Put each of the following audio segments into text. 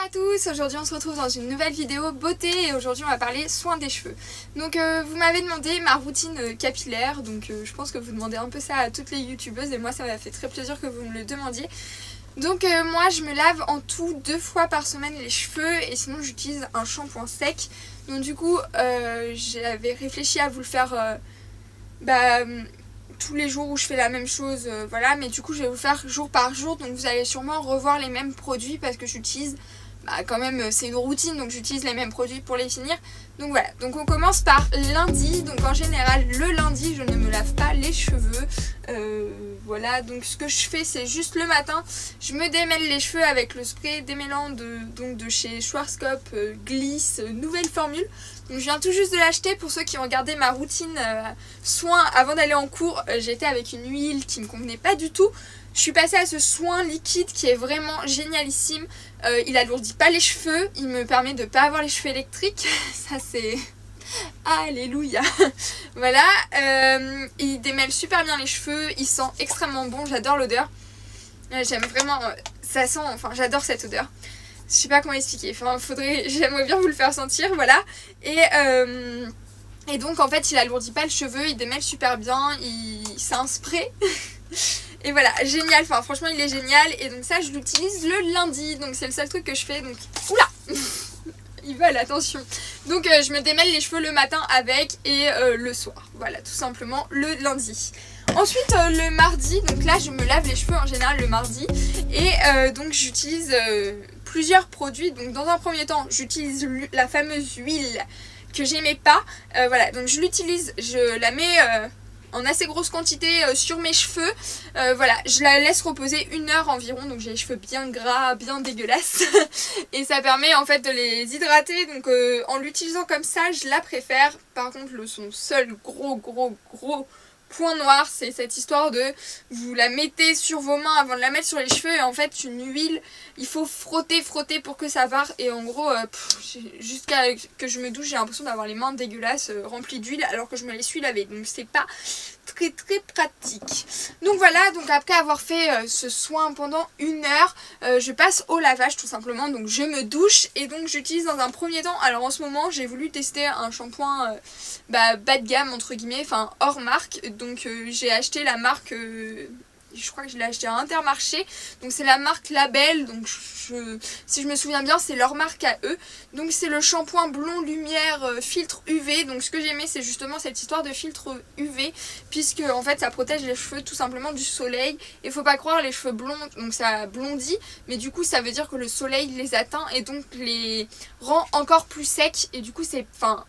à tous, aujourd'hui on se retrouve dans une nouvelle vidéo beauté et aujourd'hui on va parler soin des cheveux. Donc vous m'avez demandé ma routine capillaire, donc je pense que vous demandez un peu ça à toutes les youtubeuses et moi ça m'a fait très plaisir que vous me le demandiez. Donc moi je me lave en tout 2 fois par semaine les cheveux et sinon j'utilise un shampoing sec. Donc du coup j'avais réfléchi à vous le faire tous les jours où je fais la même chose, voilà, mais du coup je vais vous le faire jour par jour, donc vous allez sûrement revoir les mêmes produits parce que j'utilise, quand même c'est une routine, donc j'utilise les mêmes produits pour les finir. Donc voilà, donc on commence par lundi, donc en général le lundi je ne me lave pas les cheveux, voilà, donc ce que je fais c'est juste le matin, je me démêle les cheveux avec le spray démêlant de chez Schwarzkopf Gliss, nouvelle formule. Donc je viens tout juste de l'acheter. Pour ceux qui ont regardé ma routine soin avant d'aller en cours, j'étais avec une huile qui ne me convenait pas du tout. Je suis passée à ce soin liquide qui est vraiment génialissime. Il alourdit pas les cheveux, il me permet de pas avoir les cheveux électriques. Ça c'est... Alléluia. Voilà, il démêle super bien les cheveux, il sent extrêmement bon, j'adore l'odeur. J'aime vraiment, ça sent, enfin j'adore cette odeur. Je sais pas comment expliquer, enfin j'aimerais bien vous le faire sentir, voilà. Et donc en fait il alourdit pas le cheveu, il démêle super bien, c'est un spray. Et voilà, génial, enfin franchement il est génial. Et donc ça je l'utilise le lundi, donc c'est le seul truc que je fais, donc... Oula. Ils veulent, attention. Donc je me démêle les cheveux le matin avec et le soir, voilà, tout simplement le lundi. Ensuite le mardi, donc là je me lave les cheveux en général le mardi. Et donc j'utilise plusieurs produits. Donc dans un premier temps j'utilise la fameuse huile que j'aimais pas, voilà, donc je l'utilise, je la mets en assez grosse quantité sur mes cheveux, voilà, je la laisse reposer 1 heure environ, donc j'ai les cheveux bien gras, bien dégueulasses et ça permet en fait de les hydrater, donc en l'utilisant comme ça je la préfère. Par contre son seul gros point noir, c'est cette histoire de vous la mettez sur vos mains avant de la mettre sur les cheveux, et en fait une huile il faut frotter pour que ça parte, et en gros jusqu'à que je me douche j'ai l'impression d'avoir les mains dégueulasses remplies d'huile alors que je me les suis lavées, donc c'est pas très pratique. Donc voilà, donc après avoir fait ce soin pendant 1 heure, je passe au lavage tout simplement, donc je me douche et donc j'utilise dans un premier temps, alors en ce moment j'ai voulu tester un shampoing bas de gamme entre guillemets, enfin hors marque, donc j'ai acheté la marque... je crois que je l'ai acheté à Intermarché, donc c'est la marque Label, donc si je me souviens bien c'est leur marque à eux. Donc c'est le shampoing blond lumière filtre UV, donc ce que j'aimais c'est justement cette histoire de filtre UV, puisque en fait ça protège les cheveux tout simplement du soleil, et faut pas croire les cheveux blonds, donc ça blondit, mais du coup ça veut dire que le soleil les atteint et donc les rend encore plus secs, et du coup c'est pas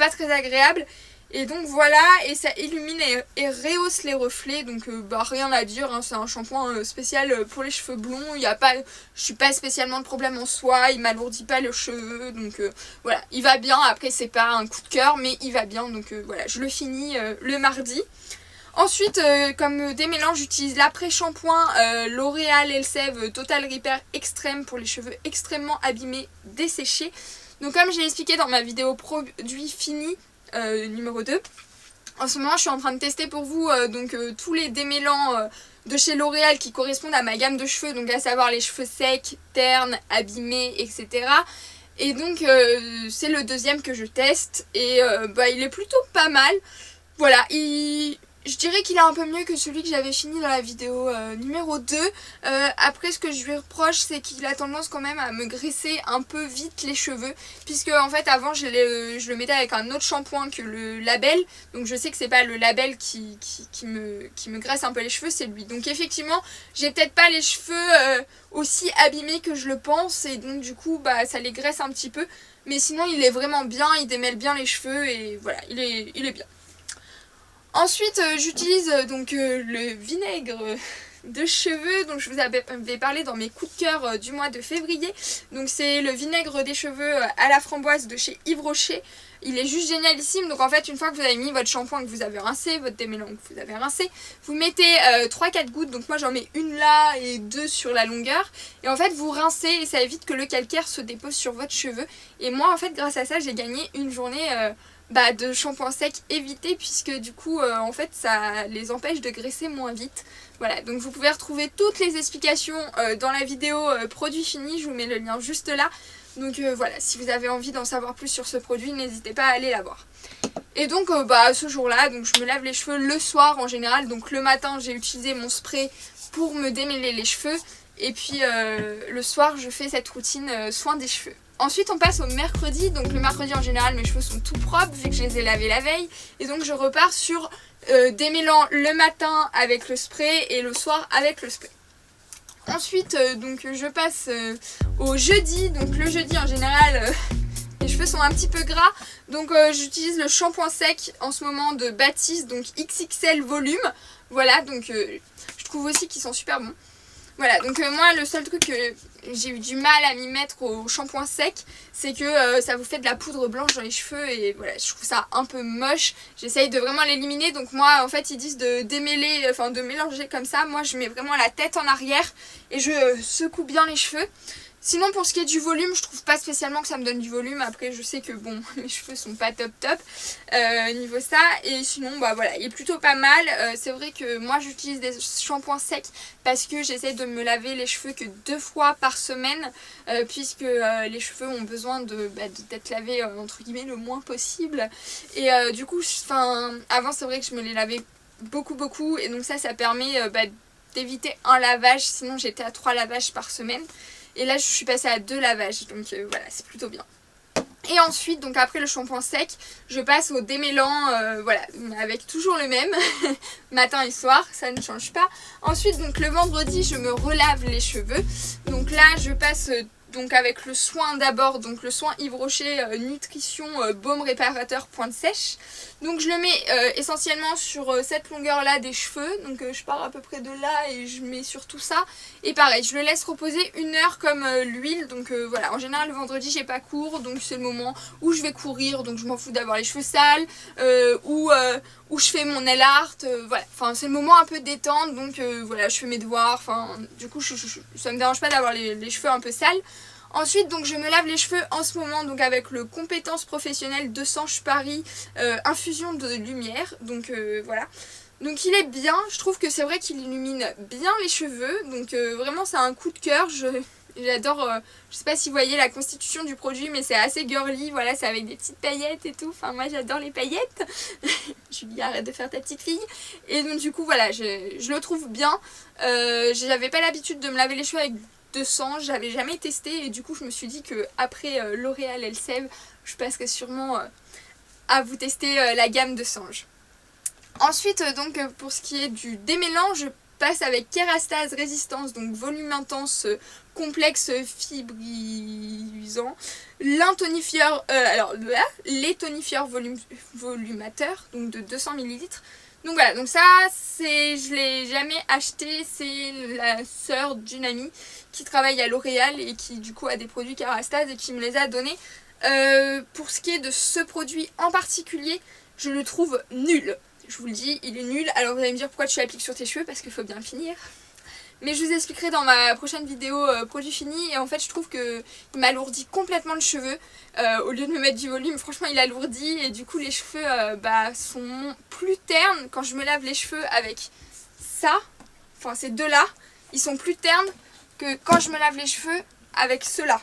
très agréable. Et donc voilà, et ça illumine et rehausse les reflets, donc rien à dire, hein, c'est un shampoing spécial pour les cheveux blonds, je suis pas spécialement de problème en soi, il m'alourdit pas les cheveux, donc voilà, il va bien. Après c'est pas un coup de cœur, mais il va bien, donc voilà, je le finis le mardi. Ensuite, comme démêlant, j'utilise l'après-shampoing L'Oréal Elseve Total Repair Extrême pour les cheveux extrêmement abîmés, desséchés. Donc comme j'ai expliqué dans ma vidéo produit fini, numéro 2. En ce moment je suis en train de tester pour vous tous les démêlants de chez L'Oréal qui correspondent à ma gamme de cheveux, donc à savoir les cheveux secs, ternes, abîmés, etc. Et donc c'est le deuxième que je teste et il est plutôt pas mal. Voilà, je dirais qu'il est un peu mieux que celui que j'avais fini dans la vidéo numéro 2. Après ce que je lui reproche c'est qu'il a tendance quand même à me graisser un peu vite les cheveux, puisque en fait avant je le mettais avec un autre shampoing que le Label, donc je sais que c'est pas le Label qui me graisse un peu les cheveux, c'est lui. Donc effectivement j'ai peut-être pas les cheveux aussi abîmés que je le pense, et donc du coup ça les graisse un petit peu, mais sinon il est vraiment bien, il démêle bien les cheveux et voilà, il est bien. Ensuite j'utilise le vinaigre de cheveux dont je vous avais parlé dans mes coups de cœur du mois de février. Donc c'est le vinaigre des cheveux à la framboise de chez Yves Rocher. Il est juste génialissime. Donc en fait une fois que vous avez mis votre shampoing que vous avez rincé, votre démêlant que vous avez rincé, vous mettez 3-4 gouttes, donc moi j'en mets 1 là et 2 sur la longueur, et en fait vous rincez et ça évite que le calcaire se dépose sur votre cheveu. Et moi en fait grâce à ça j'ai gagné une journée de shampoing sec, évitez, puisque du coup en fait ça les empêche de graisser moins vite. Voilà, donc vous pouvez retrouver toutes les explications dans la vidéo produit fini, je vous mets le lien juste là. Donc voilà, si vous avez envie d'en savoir plus sur ce produit, n'hésitez pas à aller la voir. Et donc ce jour-là, donc je me lave les cheveux le soir en général. Donc le matin, j'ai utilisé mon spray pour me démêler les cheveux. Et puis le soir, je fais cette routine soin des cheveux. Ensuite on passe au mercredi, donc le mercredi en général mes cheveux sont tout propres vu que je les ai lavés la veille. Et donc je repars sur démêlant le matin avec le spray et le soir avec le spray. Ensuite donc je passe au jeudi, donc le jeudi en général mes cheveux sont un petit peu gras. Donc j'utilise le shampoing sec en ce moment de Baptiste, donc XXL volume. Voilà, donc je trouve aussi qu'ils sont super bons. Voilà, donc moi le seul truc que j'ai eu du mal à m'y mettre au shampoing sec, c'est que ça vous fait de la poudre blanche dans les cheveux et voilà, je trouve ça un peu moche. J'essaye de vraiment l'éliminer, donc moi en fait ils disent de démêler, enfin de mélanger comme ça. Moi je mets vraiment la tête en arrière et je secoue bien les cheveux. Sinon pour ce qui est du volume, je trouve pas spécialement que ça me donne du volume. Après je sais que bon, mes cheveux sont pas top niveau ça. Et sinon voilà, il est plutôt pas mal. C'est vrai que moi j'utilise des shampoings secs parce que j'essaie de me laver les cheveux que 2 fois par semaine. Puisque les cheveux ont besoin d'être lavés entre guillemets le moins possible. Et du coup, avant c'est vrai que je me les lavais beaucoup. Et donc ça permet d'éviter un lavage. Sinon j'étais à 3 lavages par semaine. Et là je suis passée à 2 lavages, donc voilà, c'est plutôt bien. Et ensuite, donc après le shampoing sec, je passe au démêlant, voilà, avec toujours le même, matin et soir, ça ne change pas. Ensuite, donc le vendredi, je me relave les cheveux. Donc là, je passe donc avec le soin d'abord, donc le soin Yves Rocher Nutrition Baume Réparateur Pointe Sèche. Donc je le mets essentiellement sur cette longueur là des cheveux, donc je pars à peu près de là et je mets sur tout ça. Et pareil, je le laisse reposer 1 heure comme l'huile, donc voilà, en général le vendredi j'ai pas cours, donc c'est le moment où je vais courir, donc je m'en fous d'avoir les cheveux sales, où je fais mon nail art, voilà, enfin c'est le moment un peu détente, donc voilà, je fais mes devoirs, enfin du coup ça me dérange pas d'avoir les cheveux un peu sales. Ensuite donc je me lave les cheveux en ce moment donc avec le Compétences Professionnelles de Sanche Paris infusion de lumière, donc voilà. Donc il est bien, je trouve que c'est vrai qu'il illumine bien les cheveux, donc vraiment c'est un coup de cœur. J'adore, je sais pas si vous voyez la constitution du produit, mais c'est assez girly, voilà, c'est avec des petites paillettes et tout, enfin moi j'adore les paillettes. Julie, arrête de faire ta petite fille. Et donc du coup voilà, je le trouve bien. J'avais pas l'habitude de me laver les cheveux avec de Sange, j'avais jamais testé et du coup je me suis dit que après L'Oréal Elseve, je passerai sûrement à vous tester la gamme de Sange. Ensuite donc pour ce qui est du démêlant, je passe avec Kérastase Résistance, donc volume intense complexe fibrisant, l'intonifieur, les tonifieurs volumateurs, donc de 200 ml. Donc voilà, donc ça je l'ai jamais acheté, c'est la sœur d'une amie qui travaille à L'Oréal et qui du coup a des produits Kérastase et qui me les a donnés. Pour ce qui est de ce produit en particulier, je le trouve nul. Je vous le dis, il est nul. Alors vous allez me dire pourquoi tu l'appliques sur tes cheveux, parce qu'il faut bien finir. Mais je vous expliquerai dans ma prochaine vidéo produit fini. Et en fait je trouve qu'il m'alourdit complètement le cheveu. Au lieu de me mettre du volume, franchement il alourdit. Et du coup les cheveux sont plus ternes. Quand je me lave les cheveux avec ça, enfin ces deux là, ils sont plus ternes que quand je me lave les cheveux avec ceux-là.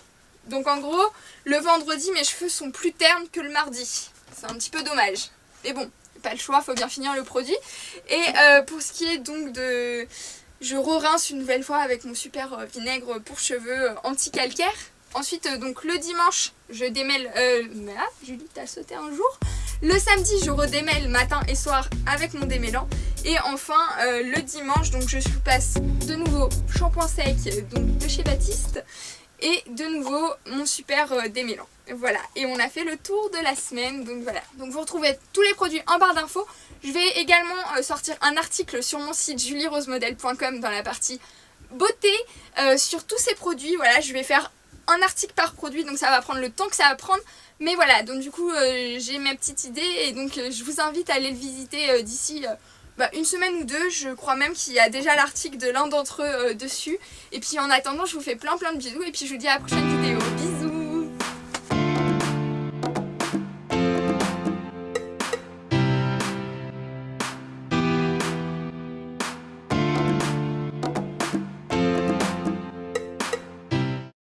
Donc en gros, le vendredi mes cheveux sont plus ternes que le mardi. C'est un petit peu dommage. Mais bon, pas le choix, faut bien finir le produit. Et pour ce qui est donc de... Je re-rince une nouvelle fois avec mon super vinaigre pour cheveux anti-calcaire. Ensuite donc le dimanche je démêle... Julie t'as sauté un jour. Le samedi je redémêle matin et soir avec mon démêlant. Et enfin le dimanche donc je passe de nouveau shampoing sec donc de chez Baptiste. Et de nouveau mon super démêlant. Voilà, et on a fait le tour de la semaine, donc voilà. Donc vous retrouvez tous les produits en barre d'infos. Je vais également sortir un article sur mon site julierosemodel.com dans la partie beauté sur tous ces produits. Voilà, je vais faire un article par produit, donc ça va prendre le temps que ça va prendre. Mais voilà, donc du coup j'ai ma petite idée et donc je vous invite à aller le visiter d'ici... une semaine ou deux, je crois même qu'il y a déjà l'article de l'un d'entre eux dessus. Et puis en attendant, je vous fais plein de bisous et puis je vous dis à la prochaine vidéo. Bisous.